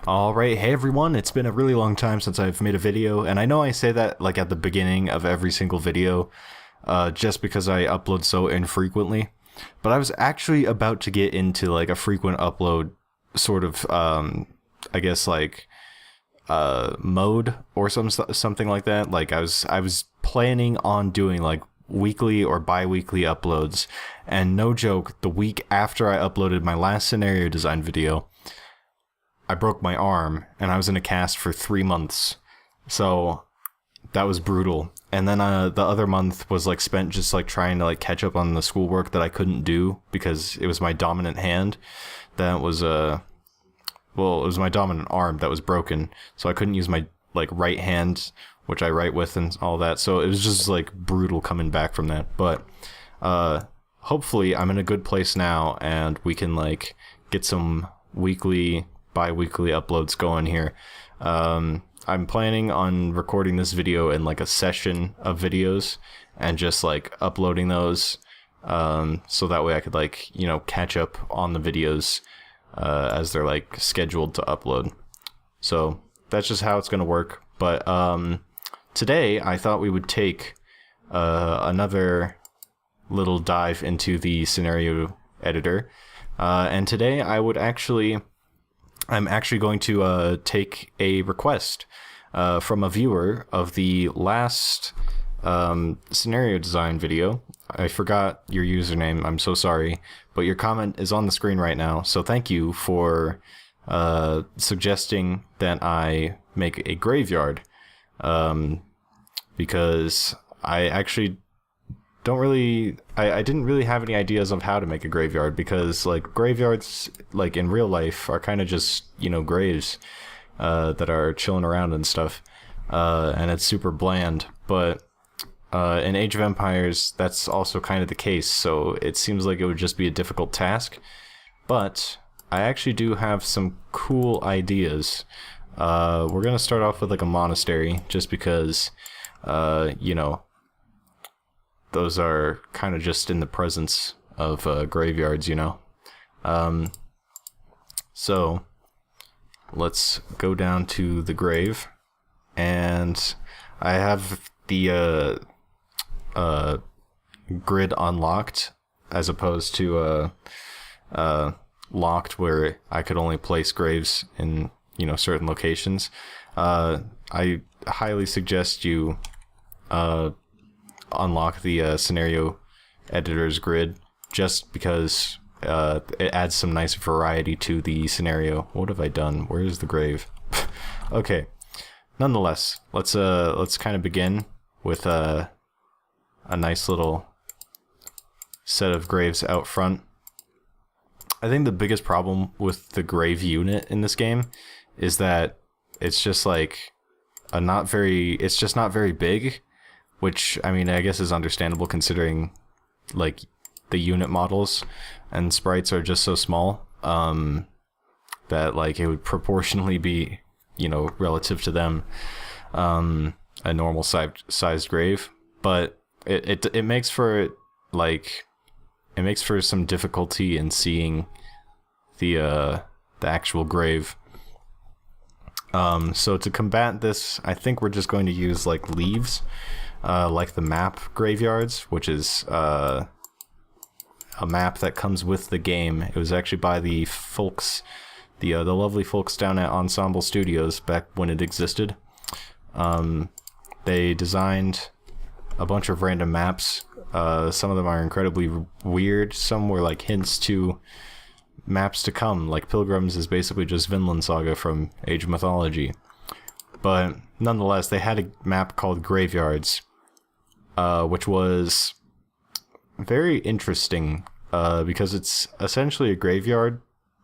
Alright, hey everyone, it's been a really long time since I've made a video, and I know I say that like at the beginning of every single video, just because I upload so infrequently, but I was actually about to get into like a frequent upload sort of, I guess like, mode or something like that. Like I was planning on doing like weekly or bi-weekly uploads, and no joke, the week after I uploaded my last scenario design video, I broke my arm and I was in a cast for 3 months. So that was brutal. And then the other month was like spent just like trying to like catch up on the schoolwork that I couldn't do because it was my dominant hand that was well, it was my dominant arm that was broken. So I couldn't use my like right hand, which I write with and all that. So it was just like brutal coming back from that. But hopefully I'm in a good place now and we can like get some bi-weekly uploads going here. I'm planning on recording this video in like a session of videos and just like uploading those, so that way I could like, you know, catch up on the videos as they're like scheduled to upload. So that's just how it's gonna work. But today I thought we would take another little dive into the scenario editor, and today I'm actually going to take a request from a viewer of the last scenario design video. I forgot your username, I'm so sorry, but your comment is on the screen right now, so thank you for suggesting that I make a graveyard, because I actually I didn't really have any ideas of how to make a graveyard, because like graveyards like in real life are kind of just, you know, graves that are chilling around and stuff, and it's super bland. But in Age of Empires that's also kind of the case, so it seems like it would just be a difficult task. But I actually do have some cool ideas. We're gonna start off with like a monastery, just because you know, those are kind of just in the presence of graveyards, you know. So let's go down to the grave, and I have the grid unlocked as opposed to locked, where I could only place graves in, you know, certain locations. I highly suggest you unlock the scenario editor's grid, just because it adds some nice variety to the scenario. What have I done? Where is the grave? Okay, nonetheless, let's kind of begin with a nice little set of graves out front. I think the biggest problem with the grave unit in this game is that it's just like it's just not very big, which, I mean, I guess is understandable considering like the unit models and sprites are just so small, that like it would proportionally be, you know, relative to them, a normal sized grave. But it makes for like, it makes for some difficulty in seeing the actual grave. So to combat this, I think we're just going to use like leaves, like the map graveyards, which is a map that comes with the game. It was actually by the folks, the lovely folks down at Ensemble Studios back when it existed. They designed a bunch of random maps. Some of them are incredibly weird. Some were like hints to maps to come, like Pilgrims is basically just Vinland Saga from Age of Mythology. But nonetheless, they had a map called Graveyards, which was very interesting, because it's essentially a graveyard,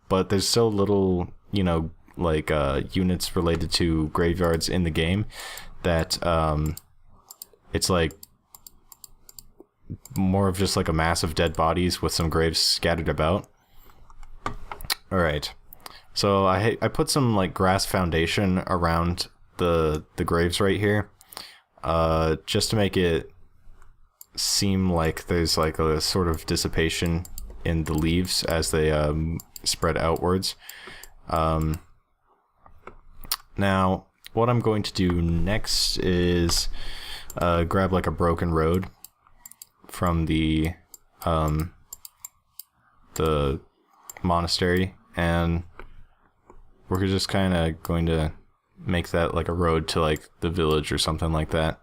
but there's so little, you know, like units related to graveyards in the game that it's like more of just like a mass of dead bodies with some graves scattered about. Alright, so I put some like grass foundation around the graves right here, just to make it seem like there's like a sort of dissipation in the leaves as they spread outwards. Now, what I'm going to do next is grab like a broken road from the monastery, and we're just kind of going to make that like a road to like the village or something like that.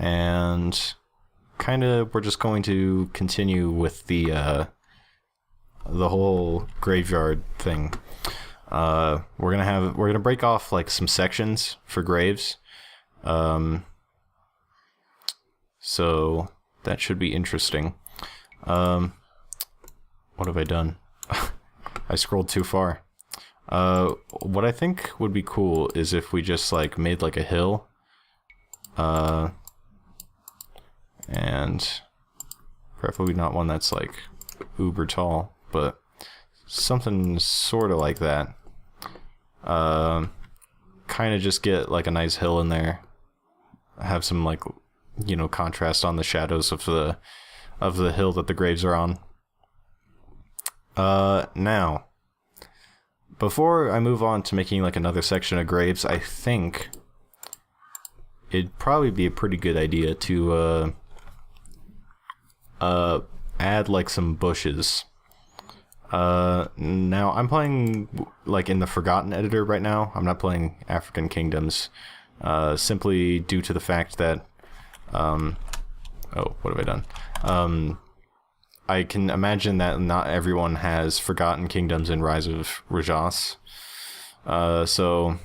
And kind of we're just going to continue with the whole graveyard thing. We're gonna break off like some sections for graves. So that should be interesting. What have I done? I scrolled too far. What I think would be cool is if we just like made like a hill. And preferably not one that's like uber tall, but something sort of like that. Kind of just get like a nice hill in there. Have some like, you know, contrast on the shadows of the hill that the graves are on. Now, before I move on to making like another section of graves, I think it'd probably be a pretty good idea to add like some bushes. Now I'm playing like in the Forgotten editor right now. I'm not playing African Kingdoms, simply due to the fact that oh, what have I done? I can imagine that not everyone has Forgotten Kingdoms in Rise of Rajas. So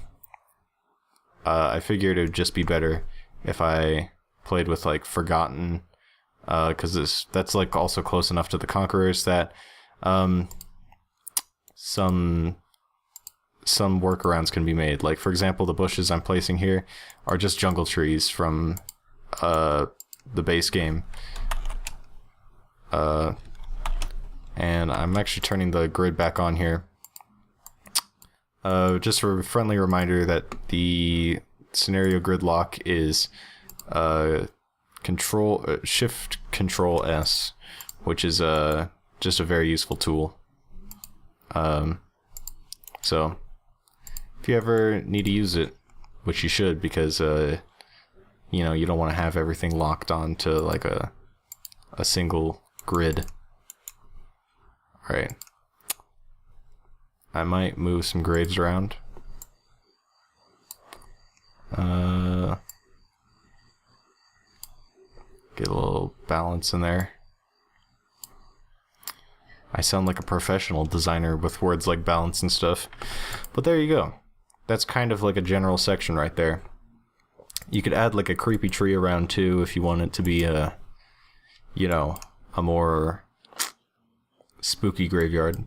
I figured it would just be better if I played with like Forgotten, because that's like also close enough to the Conquerors that some workarounds can be made. Like for example, the bushes I'm placing here are just jungle trees from the base game. And I'm actually turning the grid back on here. Just a friendly reminder that the scenario grid lock is Shift Control S, which is just a very useful tool. So if you ever need to use it, which you should, because you know, you don't want to have everything locked onto like a single grid. Alright. I might move some graves around. Get a little balance in there. I sound like a professional designer with words like balance and stuff. But there you go. That's kind of like a general section right there. You could add like a creepy tree around too if you want it to be a, you know, a more spooky graveyard.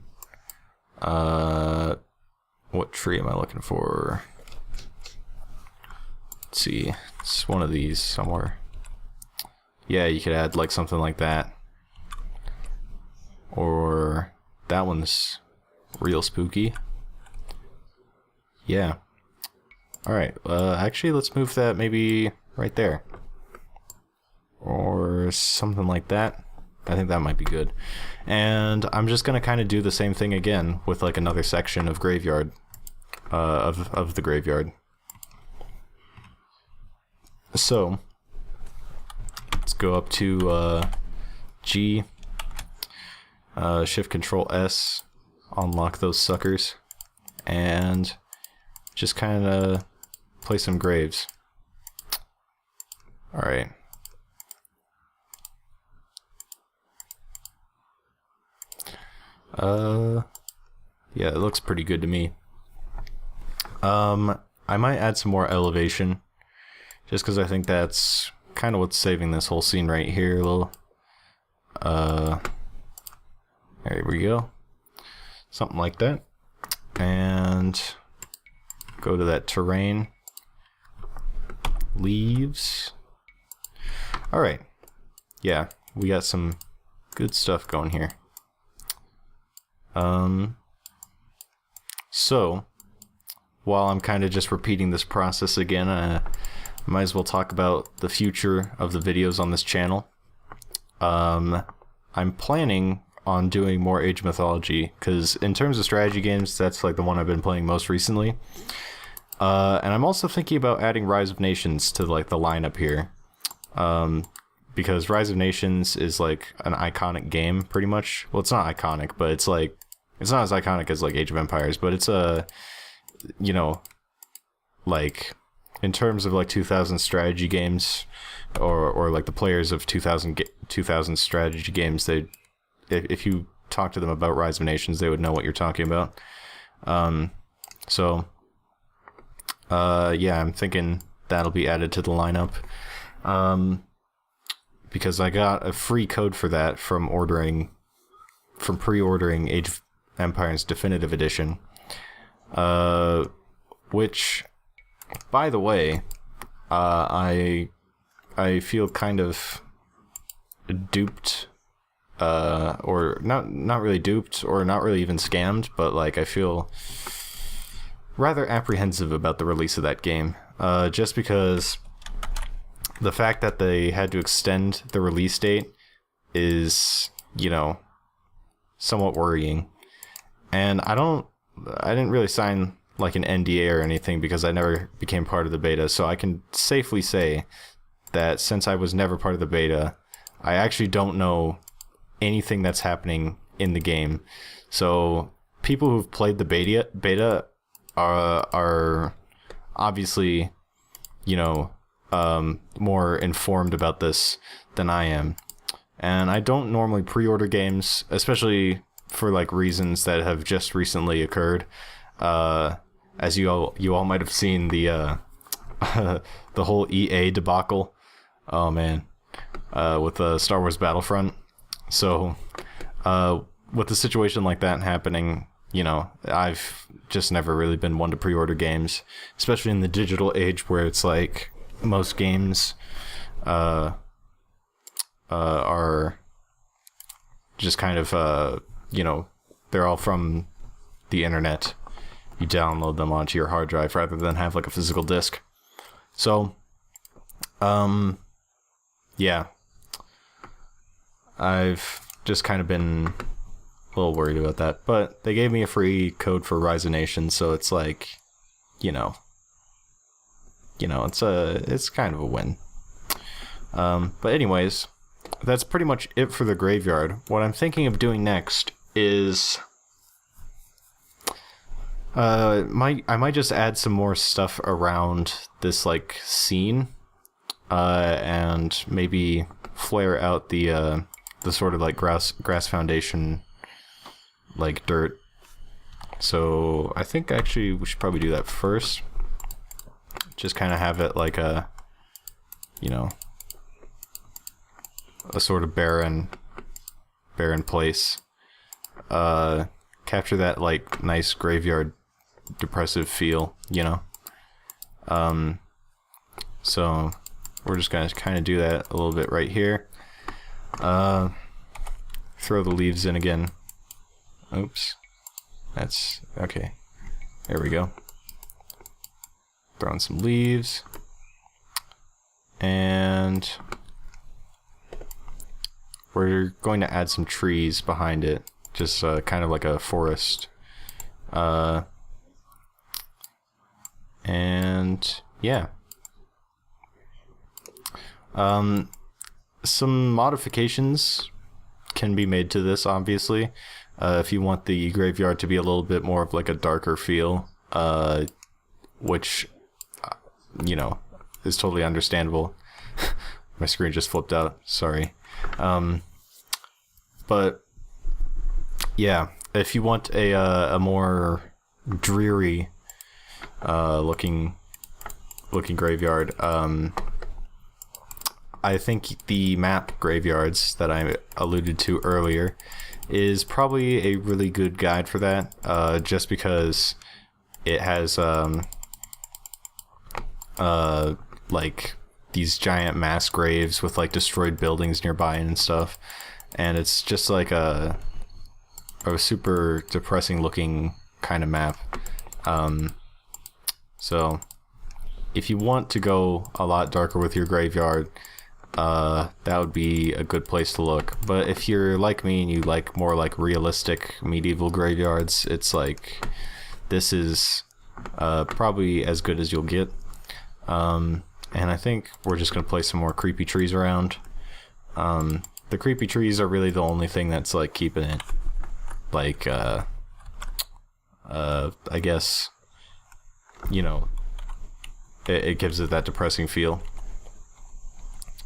What tree am I looking for? Let's see. It's one of these somewhere. Yeah, you could add like something like that. Or that one's real spooky. Yeah. Alright, actually let's move that maybe right there. Or something like that. I think that might be good. And I'm just gonna kind of do the same thing again with like another section of graveyard, of the graveyard. So let's go up to G, Shift Control S, unlock those suckers, and just kind of play some graves. All right. Yeah, it looks pretty good to me. I might add some more elevation, just because I think that's kind of what's saving this whole scene right here. A little, there we go. Something like that. And go to that terrain. Leaves. Alright. Yeah, we got some good stuff going here. So, while I'm kind of just repeating this process again, I might as well talk about the future of the videos on this channel. I'm planning on doing more Age of Mythology, because in terms of strategy games, that's like the one I've been playing most recently. And I'm also thinking about adding Rise of Nations to like the lineup here, because Rise of Nations is like an iconic game, pretty much. Well, it's not iconic, but it's like it's not as iconic as like Age of Empires, but it's a, you know, like in terms of like 2000 strategy games, or like the players of 2000 strategy games, they, if you talk to them about Rise of Nations, they would know what you're talking about. Yeah, I'm thinking that'll be added to the lineup, because I got a free code for that from pre-ordering Age of Empires Definitive Edition, which, by the way, I feel kind of duped, or not really duped, or not really even scammed, but like I feel rather apprehensive about the release of that game, just because the fact that they had to extend the release date is, you know, somewhat worrying. And I didn't really sign like an NDA or anything because I never became part of the beta, so I can safely say that since I was never part of the beta, I actually don't know anything that's happening in the game. So people who've played the beta are obviously, you know, more informed about this than I am. And I don't normally pre-order games, especially for like reasons that have just recently occurred. As you all might have seen the the whole EA debacle. Oh man, with Star Wars Battlefront. So with a situation like that happening, you know, I've just never really been one to pre-order games, especially in the digital age where it's like most games are just kind of, you know, they're all from the internet. You download them onto your hard drive rather than have like a physical disc. So, yeah, I've just kind of been a little worried about that, but they gave me a free code for Rise of Nations, so it's like, you know, it's kind of a win. But anyways, that's pretty much it for the graveyard. What I'm thinking of doing next is I might just add some more stuff around this like scene, and maybe flare out the sort of like grass foundation, like dirt. So I think actually we should probably do that first. Just kind of have it like a, you know, a sort of barren place. Capture that like nice graveyard depressive feel, you know. So we're just gonna kind of do that a little bit right here. Throw the leaves in again. Oops, that's okay. There we go. Throw in some leaves, and we're going to add some trees behind it, just kind of like a forest. And yeah, some modifications can be made to this, obviously, if you want the graveyard to be a little bit more of like a darker feel, which, you know, is totally understandable. My screen just flipped out, sorry. But yeah, if you want a more dreary looking graveyard, I think the map graveyards that I alluded to earlier is probably a really good guide for that, just because it has like these giant mass graves with like destroyed buildings nearby and stuff, and it's just like a super depressing looking kind of map. So if you want to go a lot darker with your graveyard, that would be a good place to look. But if you're like me and you like more like realistic medieval graveyards, it's like this is probably as good as you'll get. And I think we're just gonna place some more creepy trees around. The creepy trees are really the only thing that's like keeping it like I guess, you know, it gives it that depressing feel.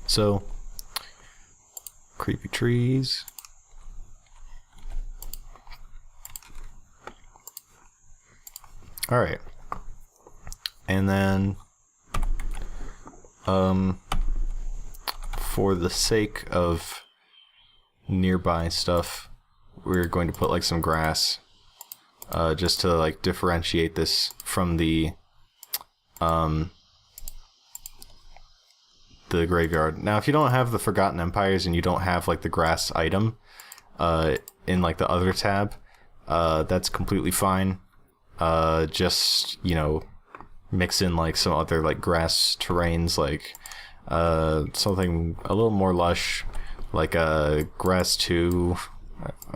So creepy trees. All right. And then for the sake of nearby stuff, we're going to put like some grass, just to like differentiate this from the graveyard. Now, if you don't have the Forgotten Empires and you don't have like the grass item in like the other tab, that's completely fine. Just, you know, mix in like some other like grass terrains, like something a little more lush, like grass 2,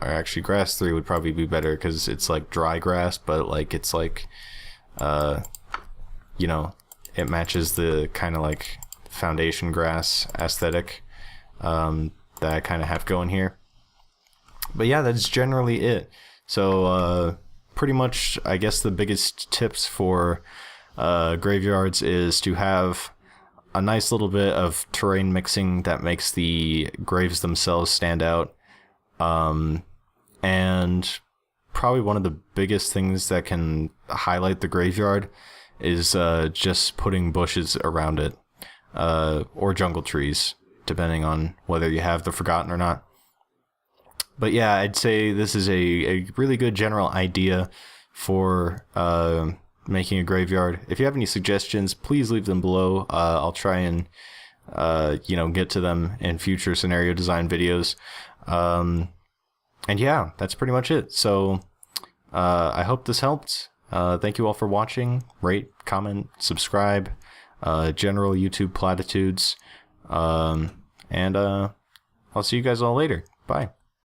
or actually grass 3 would probably be better because it's like dry grass, but like it's like you know, it matches the kind of like foundation grass aesthetic that I kind of have going here. But yeah, that's generally it. So pretty much, I guess the biggest tips for graveyards is to have a nice little bit of terrain mixing that makes the graves themselves stand out. And probably one of the biggest things that can highlight the graveyard is just putting bushes around it, or jungle trees, depending on whether you have the Forgotten or not. But yeah, I'd say this is a really good general idea for making a graveyard. If you have any suggestions, please leave them below. I'll try and you know, get to them in future scenario design videos. And yeah, that's pretty much it. So I hope this helped. Thank you all for watching. Rate, comment, subscribe, general YouTube platitudes. And I'll see you guys all later. Bye.